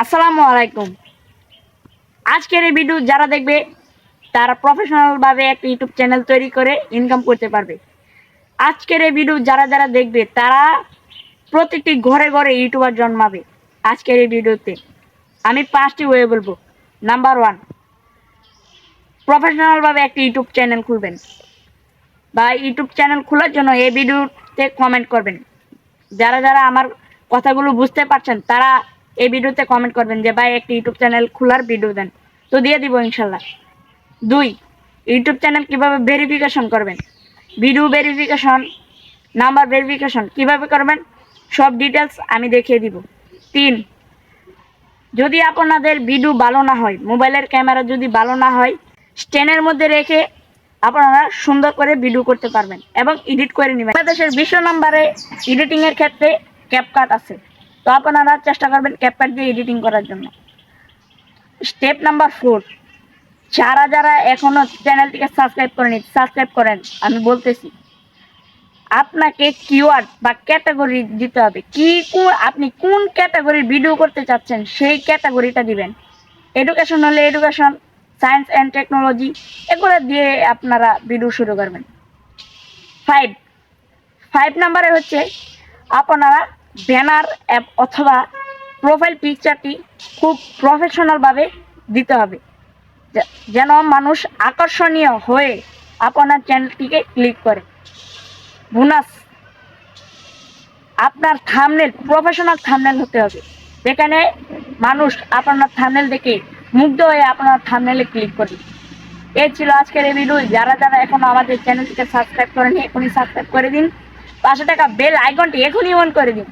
আসসালামু আলাইকুম। আজকের এই ভিডিও যারা দেখবে তারা প্রফেশনালভাবে একটা ইউটিউব চ্যানেল তৈরি করে ইনকাম করতে পারবে। আজকের এই ভিডিও যারা যারা দেখবে তারা প্রতিটি ঘরে ঘরে ইউটিউবার জন্মাবে। আজকের এই ভিডিওতে আমি 5টি ওয়ে বলবো। নাম্বার 1, প্রফেশনালভাবে একটা ইউটিউব চ্যানেল খুলবেন বা ইউটিউব চ্যানেল খোলার জন্য এই ভিডিওতে কমেন্ট করবেন। যারা যারা আমার কথাগুলো বুঝতে পারছেন তারা এই ভিডিওতে কমেন্ট করবেন যে ভাই একটা ইউটিউব চ্যানেল খোলার ভিডিও দেন, তো দিয়ে দিব ইনশাল্লাহ। 2, ইউটিউব চ্যানেল কিভাবে ভেরিফিকেশন করবেন, ভিডিও ভেরিফিকেশন, নাম্বার ভেরিফিকেশন কিভাবে করবেন সব ডিটেলস আমি দেখিয়ে দিব। 3, যদি আপনাদের ভিডিও ভালো না হয়, মোবাইলের ক্যামেরা যদি ভালো না হয়, স্ট্যান্ডের মধ্যে রেখে আপনারা সুন্দর করে ভিডিও করতে পারবেন এবং এডিট করে নেবেন। বাংলাদেশের 20 নম্বরে এডিটিংয়ের ক্ষেত্রে ক্যাপকাট আছে, তো আপনারা চেষ্টা করবেন ক্যাপকাট দিয়ে এডিটিং করার জন্য। স্টেপ নাম্বার 4, যারা যারা এখনো চ্যানেলটিকে সাবস্ক্রাইব করেনি সাবস্ক্রাইব করেন। আমি বলতেছি আপনাকে কিওয়ার্ড বা ক্যাটাগরি দিতে হবে। আপনি কোন ক্যাটাগরির ভিডিও করতে চাচ্ছেন সেই ক্যাটাগরিটা দিবেন। এডুকেশন হলে এডুকেশন, সায়েন্স অ্যান্ড টেকনোলজি, এগুলো দিয়ে আপনারা ভিডিও শুরু করবেন। 5 নাম্বারে হচ্ছে আপনারা ব্যানার অ্যাপ অথবা প্রোফাইল পিকচারটি খুব প্রফেশনালভাবে দিতে হবে, যেন মানুষ আকর্ষণীয় হয়ে আপনার চ্যানেলটিকে ক্লিক করে। বোনাস, আপনার থাম্বনেল প্রফেশনাল থাম্বনেল হতে হবে, যেখানে মানুষ আপনার থাম্বনেল দেখে মুগ্ধ হয়ে আপনার থাম্বনেলে ক্লিক করবে। এই ছিল আজকের এই ভিডিও। যারা যারা এখনো আমাদের চ্যানেলটিকে সাবস্ক্রাইব করেনি এখনই সাবস্ক্রাইব করে দিন, পাশে থাকা বেল আইকনটি এখনই অন করে দিন।